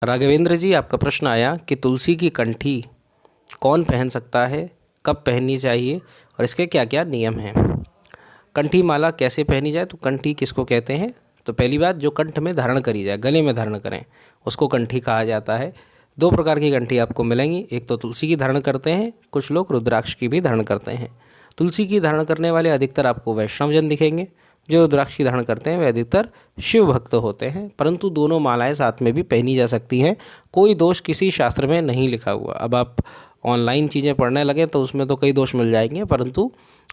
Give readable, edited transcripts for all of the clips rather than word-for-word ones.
राघवेंद्र जी, आपका प्रश्न आया कि तुलसी की कंठी कौन पहन सकता है, कब पहननी चाहिए और इसके क्या क्या नियम हैं। कंठी माला कैसे पहनी जाए, तो कंठी किसको कहते हैं। तो पहली बात, जो कंठ में धारण करी जाए, गले में धारण करें, उसको कंठी कहा जाता है। दो प्रकार की कंठी आपको मिलेंगी, एक तो तुलसी की धारण करते हैं, कुछ लोग रुद्राक्ष की भी धारण करते हैं। तुलसी की धारण करने वाले अधिकतर आपको वैष्णवजन दिखेंगे, जो रुद्राक्ष की धारण करते हैं वे अधिकतर शिव भक्त होते हैं। परंतु दोनों मालाएं साथ में भी पहनी जा सकती हैं, कोई दोष किसी शास्त्र में नहीं लिखा हुआ। अब आप ऑनलाइन चीज़ें पढ़ने लगे तो उसमें तो कई दोष मिल जाएंगे, परंतु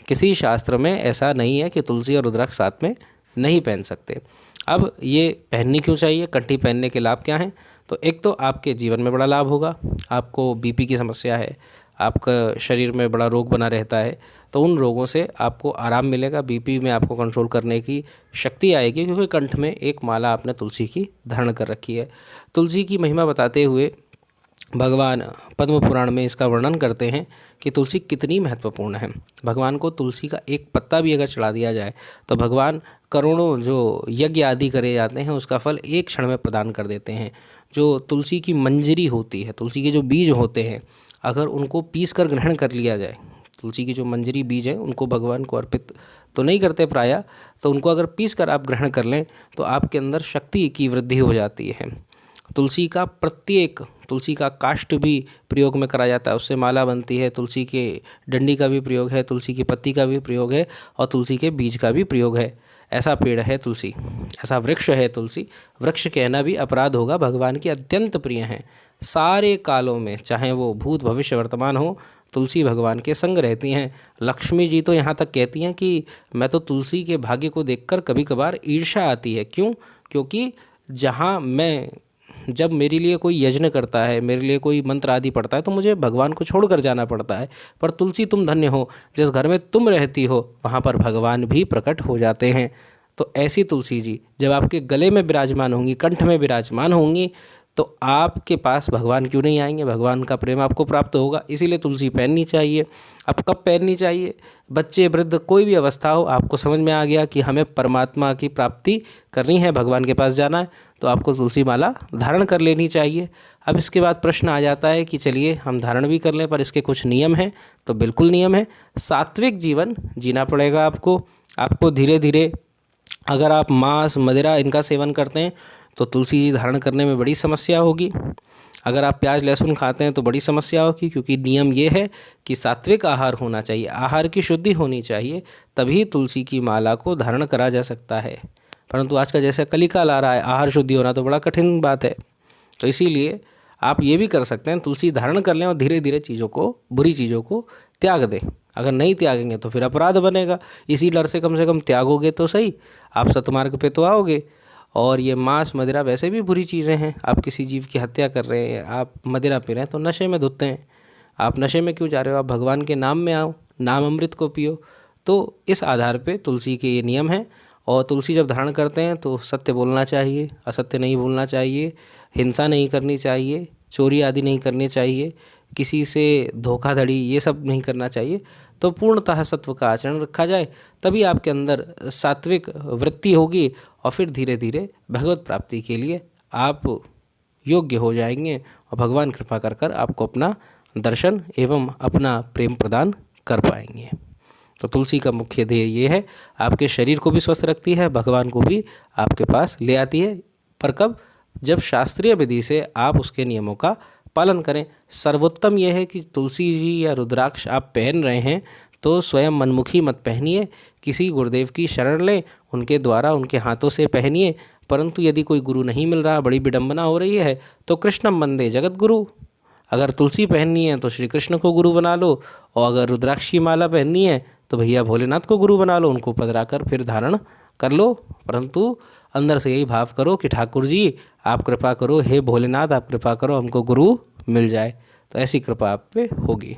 किसी शास्त्र में ऐसा नहीं है कि तुलसी और रुद्राक्ष साथ में नहीं पहन सकते। अब ये पहननी क्यों चाहिए, कंठी पहनने के लाभ क्या हैं। तो एक तो आपके जीवन में बड़ा लाभ होगा। आपको बीपी की समस्या है, आपका शरीर में बड़ा रोग बना रहता है, तो उन रोगों से आपको आराम मिलेगा। बीपी में आपको कंट्रोल करने की शक्ति आएगी, क्योंकि कंठ में एक माला आपने तुलसी की धारण कर रखी है। तुलसी की महिमा बताते हुए भगवान पद्म पुराण में इसका वर्णन करते हैं कि तुलसी कितनी महत्वपूर्ण है। भगवान को तुलसी का एक पत्ता भी अगर चढ़ा दिया जाए तो भगवान करोड़ों जो यज्ञ आदि करे जाते हैं उसका फल एक क्षण में प्रदान कर देते हैं। जो तुलसी की मंजरी होती है, तुलसी के जो बीज होते हैं, अगर उनको पीस कर ग्रहण कर लिया जाए, तुलसी की जो मंजरी बीज है उनको भगवान को अर्पित तो नहीं करते प्रायः, तो उनको अगर पीस कर आप ग्रहण कर लें तो आपके अंदर शक्ति की वृद्धि हो जाती है। तुलसी का काष्ठ भी प्रयोग में करा जाता है, उससे माला बनती है। तुलसी के डंडी का भी प्रयोग है, तुलसी की पत्ती का भी प्रयोग है और तुलसी के बीज का भी प्रयोग है। ऐसा पेड़ है तुलसी, ऐसा वृक्ष है तुलसी। वृक्ष कहना भी अपराध होगा, भगवान की अत्यंत प्रिय हैं। सारे कालों में, चाहे वो भूत भविष्य वर्तमान हो, तुलसी भगवान के संग रहती हैं। लक्ष्मी जी तो यहाँ तक कहती हैं कि मैं तो तुलसी के भाग्य को देखकर कभी कभार ईर्ष्या आती है। क्यों? क्योंकि जब मेरे लिए कोई यज्ञ करता है, मेरे लिए कोई मंत्र आदि पढ़ता है, तो मुझे भगवान को छोड़कर जाना पड़ता है। पर तुलसी, तुम धन्य हो, जिस घर में तुम रहती हो वहाँ पर भगवान भी प्रकट हो जाते हैं। तो ऐसी तुलसी जी जब आपके गले में विराजमान होंगी, कंठ में विराजमान होंगी, तो आपके पास भगवान क्यों नहीं आएंगे, भगवान का प्रेम आपको प्राप्त होगा। इसीलिए तुलसी पहननी चाहिए। अब कब पहननी चाहिए? बच्चे, वृद्ध, कोई भी अवस्था हो, आपको समझ में आ गया कि हमें परमात्मा की प्राप्ति करनी है, भगवान के पास जाना है, तो आपको तुलसी माला धारण कर लेनी चाहिए। अब इसके बाद प्रश्न आ जाता है कि चलिए हम धारण भी कर लें, पर इसके कुछ नियम हैं। तो बिल्कुल नियम है, सात्विक जीवन जीना पड़ेगा आपको धीरे धीरे। अगर आप मांस, मदिरा इनका सेवन करते हैं तो तुलसी धारण करने में बड़ी समस्या होगी। अगर आप प्याज लहसुन खाते हैं तो बड़ी समस्या होगी, क्योंकि नियम ये है कि सात्विक आहार होना चाहिए, आहार की शुद्धि होनी चाहिए, तभी तुलसी की माला को धारण करा जा सकता है। परंतु आज का जैसे कलिकाल आ रहा है, आहार शुद्धि होना तो बड़ा कठिन बात है। तो इसीलिए आप ये भी कर सकते हैं, तुलसी धारण कर लें और धीरे धीरे बुरी चीज़ों को त्याग दें। अगर नहीं त्यागेंगे तो फिर अपराध बनेगा। इसी डर से कम त्यागोगे तो सही, आप सतमार्ग पे तो आओगे। और ये मांस, मदिरा वैसे भी बुरी चीज़ें हैं। आप किसी जीव की हत्या कर रहे हैं, आप मदिरा पी रहे हैं, तो नशे में धुतते हैं। आप नशे में क्यों जा रहे हो? आप भगवान के नाम में आओ, नाम अमृत को पियो। तो इस आधार पे तुलसी के ये नियम हैं। और तुलसी जब धारण करते हैं तो सत्य बोलना चाहिए, असत्य नहीं बोलना चाहिए, हिंसा नहीं करनी चाहिए, चोरी आदि नहीं करनी चाहिए, किसी से धोखाधड़ी ये सब नहीं करना चाहिए। तो पूर्णतः सत्व का आचरण रखा जाए, तभी आपके अंदर सात्विक वृत्ति होगी और फिर धीरे धीरे भगवत प्राप्ति के लिए आप योग्य हो जाएंगे और भगवान कृपा कर कर आपको अपना दर्शन एवं अपना प्रेम प्रदान कर पाएंगे। तो तुलसी का मुख्य ध्येय ये है, आपके शरीर को भी स्वस्थ रखती है, भगवान को भी आपके पास ले आती है। पर कब? जब शास्त्रीय विधि से आप उसके नियमों का पालन करें। सर्वोत्तम यह है कि तुलसी जी या रुद्राक्ष आप पहन रहे हैं तो स्वयं मनमुखी मत पहनिए, किसी गुरुदेव की शरण लें, उनके द्वारा, उनके हाथों से पहनिए। परंतु यदि कोई गुरु नहीं मिल रहा, बड़ी विडंबना हो रही है, तो कृष्णम वंदे जगत गुरु। अगर तुलसी पहननी है तो श्री कृष्ण को गुरु बना लो, और अगर रुद्राक्ष की माला पहननी है तो भैया भोलेनाथ को गुरु बना लो, उनको पधरा कर फिर धारण कर लो। परंतु अंदर से यही भाव करो कि ठाकुर जी आप कृपा करो, हे भोलेनाथ आप कृपा करो, हमको गुरु मिल जाए। तो ऐसी कृपा आप पे होगी।